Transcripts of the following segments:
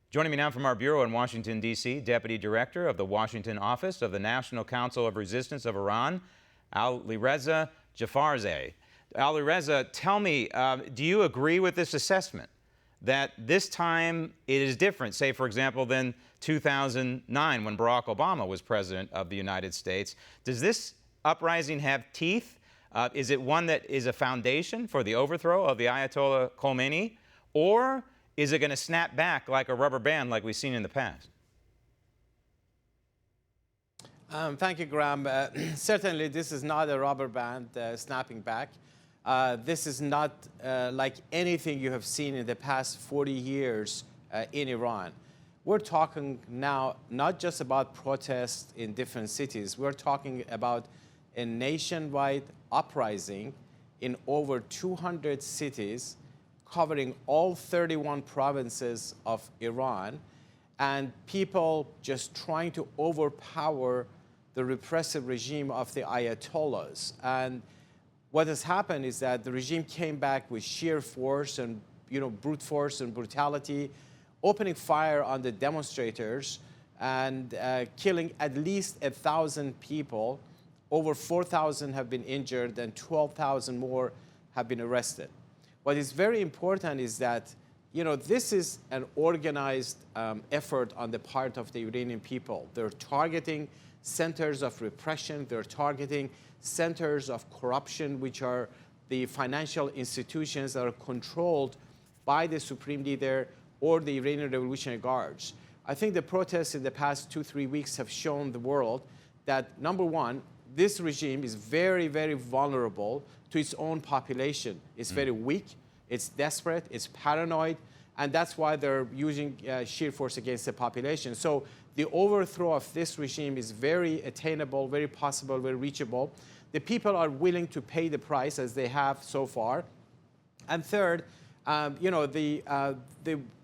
Joining me now from our bureau in Washington, D.C., Deputy Director of the Washington Office of the National Council of Resistance of Iran, Alireza Jafarzadeh. Alireza, tell me, do you agree with this assessment that this time it is different, say, for example, than 2009 when Barack Obama was president of the United States? Does this uprising have teeth? Is it one that is a foundation for the overthrow of the Ayatollah Khomeini? Or is it going to snap back like a rubber band like we've seen in the past? Thank you, Graham. Certainly, this is not a rubber band snapping back. This is not like anything you have seen in the past 40 years in Iran. We're talking now not just about protests in different cities. We're talking about a nationwide uprising in over 200 cities, covering all 31 provinces of Iran, and people just trying to overpower the repressive regime of the Ayatollahs. And what has happened is that the regime came back with sheer force and brute force and brutality, opening fire on the demonstrators and killing at least 1,000 people. Over 4,000 have been injured and 12,000 more have been arrested. What is very important is that, this is an organized effort on the part of the Iranian people. They're targeting centers of repression. They're targeting centers of corruption, which are the financial institutions that are controlled by the Supreme Leader or the Iranian Revolutionary Guards. I think the protests in the past 2-3 weeks have shown the world that, number one, this regime is very, very vulnerable to its own population. It's very weak, it's desperate, it's paranoid, and that's why they're using sheer force against the population. So the overthrow of this regime is very attainable, very possible, very reachable. The people are willing to pay the price, as they have so far. And third, the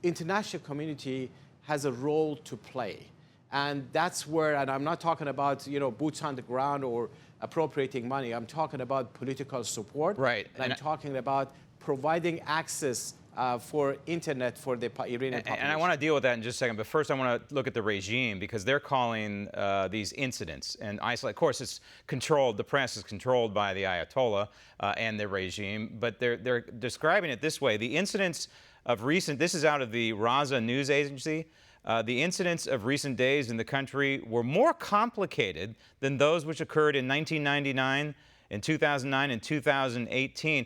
international community has a role to play. And that's where, and I'm not talking about, boots on the ground or appropriating money. I'm talking about political support. Right. And I'm talking about providing access for internet for the Iranian population. And I want to deal with that in just a second. But first, I want to look at the regime, because they're calling these incidents and isolate. Of course, it's controlled. The press is controlled by the Ayatollah and the regime. But they're describing it this way. The incidents of recent, this is out of the Raza news agency. The incidents of recent days in the country were more complicated than those which occurred in 1999, in 2009, and 2018.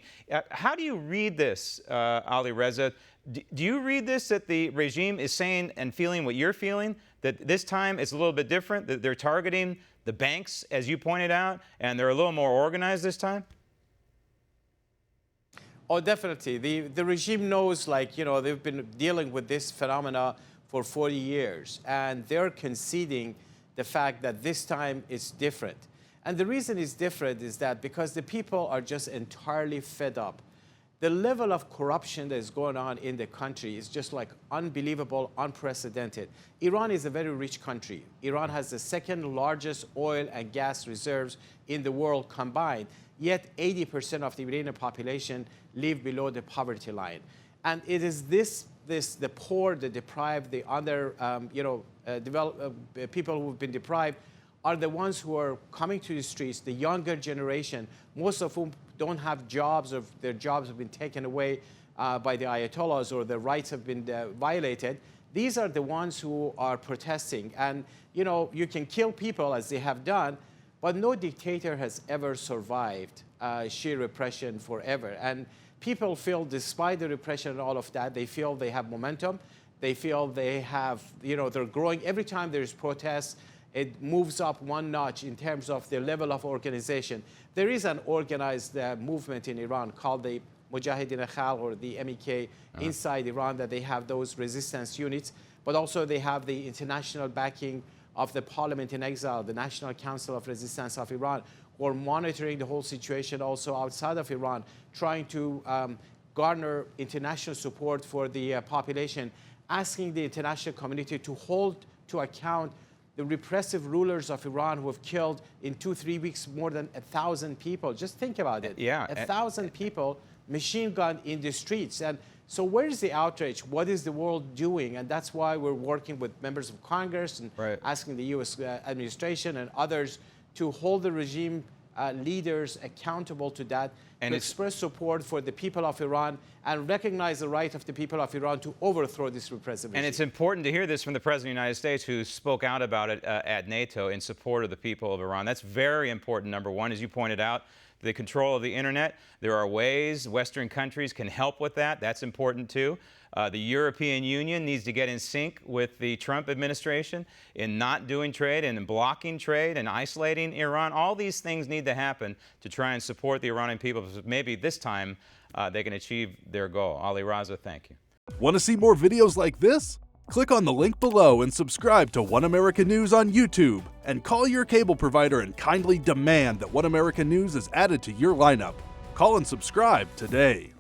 How do you read this, Alireza? Do you read this that the regime is saying and feeling what you're feeling, that this time it's a little bit different, that they're targeting the banks, as you pointed out, and they're a little more organized this time? Oh, definitely. The regime knows, they've been dealing with this phenomena for 40 years, and they're conceding the fact that this time it's different. And the reason it's different is that because the people are just entirely fed up. The level of corruption that is going on in the country is just unbelievable, unprecedented. Iran is a very rich country. Iran has the second largest oil and gas reserves in the world combined, yet 80% of the Iranian population live below the poverty line. And it is the poor, the deprived, the other people who have been deprived are the ones who are coming to the streets, the younger generation, most of whom don't have jobs, or their jobs have been taken away by the Ayatollahs, or their rights have been violated. These are the ones who are protesting. And, you can kill people, as they have done, but no dictator has ever survived sheer repression forever. And people feel, despite the repression and all of that, they feel they have momentum. They feel they have, they're growing. Every time there's protests, it moves up one notch in terms of the level of organization. There is an organized movement in Iran called the Mujahideen Khalq, or the MEK, inside Iran, that they have those resistance units, but also they have the international backing of the parliament in exile, the National Council of Resistance of Iran, who are monitoring the whole situation also outside of Iran, trying to garner international support for the population, asking the international community to hold to account the repressive rulers of Iran who have killed in 2-3 weeks more than 1,000 people. Just think about it. Yeah. 1,000 people, machine gun in the streets. And So where is the outrage? What is the world doing? And that's why we're working with members of Congress and Right. asking the U.S. Administration and others to hold the regime leaders accountable to that, And to it's- express support for the people of Iran and recognize the right of the people of Iran to overthrow this repressive regime. And it's important to hear this from the President of the United States, who spoke out about it at NATO in support of the people of Iran. That's very important, number one, as you pointed out. The control of the internet. There are ways Western countries can help with that. That's important too. The European Union needs to get in sync with the Trump administration in not doing trade and in blocking trade and isolating Iran. All these things need to happen to try and support the Iranian people. Maybe this time they can achieve their goal. Alireza, thank you. Want to see more videos like this? Click on the link below and subscribe to One America News on YouTube, and call your cable provider and kindly demand that One America News is added to your lineup. Call and subscribe today.